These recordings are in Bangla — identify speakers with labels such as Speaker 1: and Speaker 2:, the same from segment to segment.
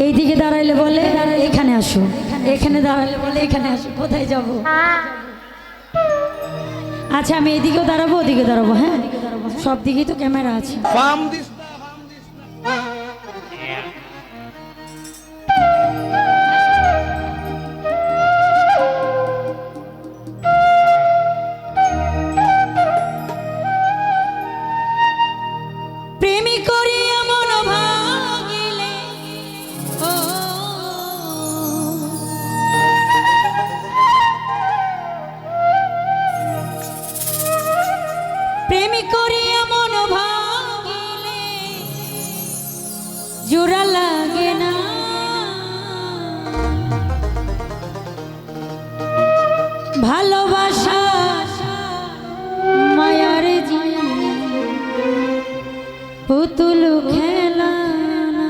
Speaker 1: এইদিকে দাঁড়াইলে বলে এখানে আসো, এখানে দাঁড়াইলে বলে এখানে আসো। কোথায় যাব? আচ্ছা আমি এদিকেও দাঁড়াবো, ওদিকে দাঁড়াবো। হ্যাঁ, সব দিকেই তো ক্যামেরা আছে। জোড়া লাগে না, ভালোবাসা মায়ার পুতুল খেলা না।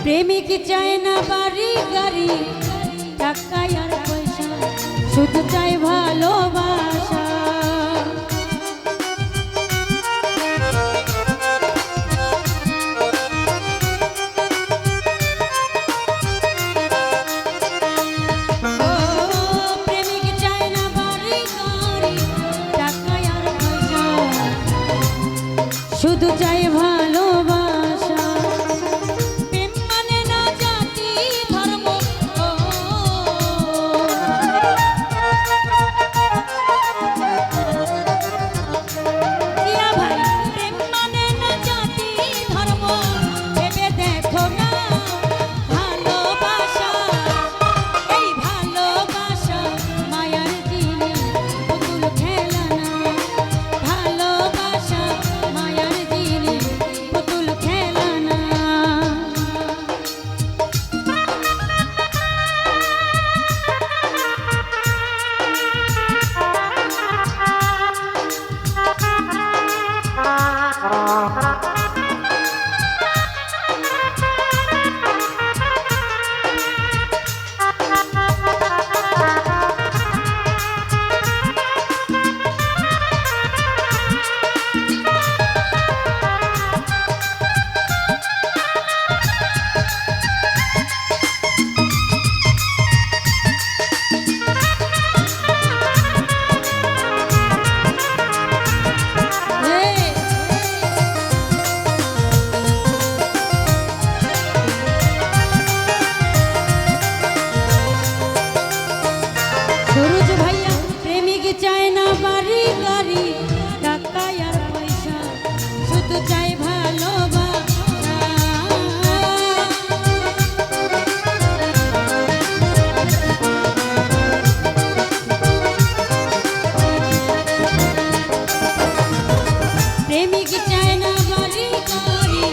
Speaker 1: প্রেমিক চায় না বাড়ি গাড়ি টাকা আর পয়সা, শুধু চাই ভালোবাসা। প্রেমিক চায় না বাড়ি গাড়ি টাকা আর পয়সা, শুধু চাই ভালোবাসা। চায় না বাড়ি গাড়ি টাকা আর পয়সা, শুধু চাই ভালোবাসা। প্রেমিক চায় না বাড়ি গাড়ি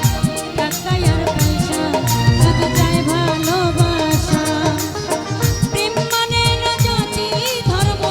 Speaker 1: টাকা আর পয়সা, শুধু চাই ভালোবাসা। প্রেম মানে না জাতি ধর্ম,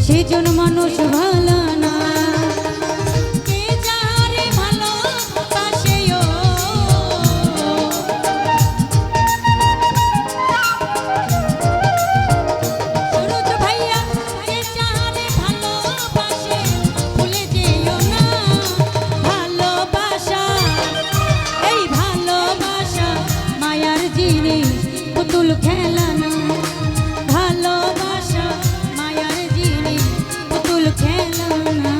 Speaker 1: সেজন মানুষ ভালো না কে যারে ভালোবাসে ও সুরজ ভাইয়া কে যারে ভালোবাসে ভুলে যেও না ভালোবাসা এই ভালোবাসা মায়ার জিনিস পুতুল খেলা না ভালোবাসা মায়ার জিনিস পুতুল খেলা না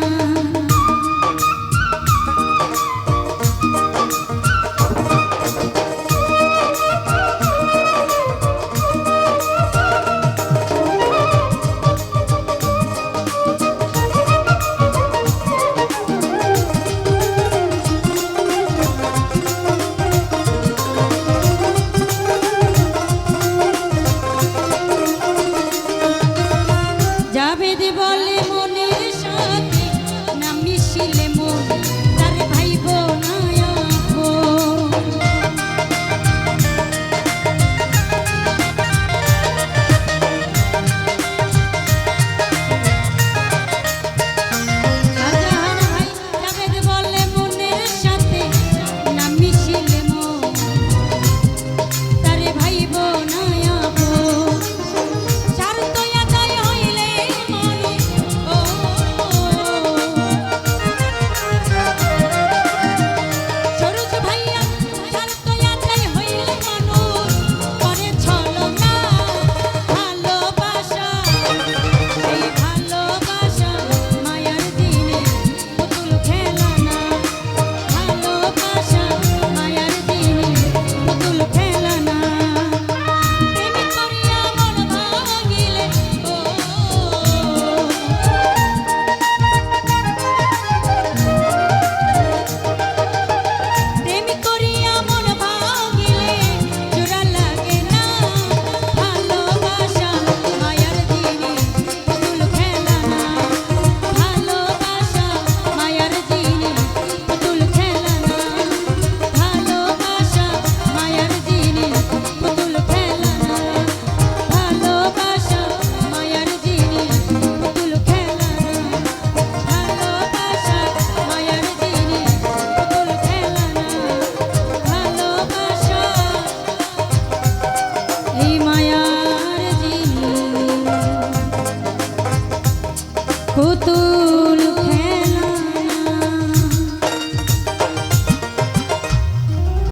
Speaker 1: জাভেদ বলে মনের সাথে না মিশিলে মন তার ভাইব না আপন শাহজাহান ভাই জাভেদ বলে মনের সাথে না মিশিলে মন তার ভাইব না আপন স্বার্থ আদায় হইলে মানুষ ও সরোজ ভাইয়া স্বার্থ আদায় হইলে মানুষ করে ছলনা ভালোবাসা এই ভালোবাসা মায়ার দিনে পুতুল খেলা না ভালোবাসা মায়ার দিনে পুতুল খেলা না প্রেম করিয়া মন ভাঙিলে ও প্রেম করিয়া মন ভাঙিলে জোড়া লাগে না ভালোবাসা মায়ার দিনে পুতুল খেলা না ভালোবাসা মায়ার দিনে পুতুল খেলা না ভালোবাসা মায়ার দিনে পুতুল খেলা না ভালোবাসা মায়ার দিনে পুতুল খেলা না ভালোবাসা মায়ার দিনে পুতুল খেলা না ভালোবাসা এই মায়ার দিনে পুতুল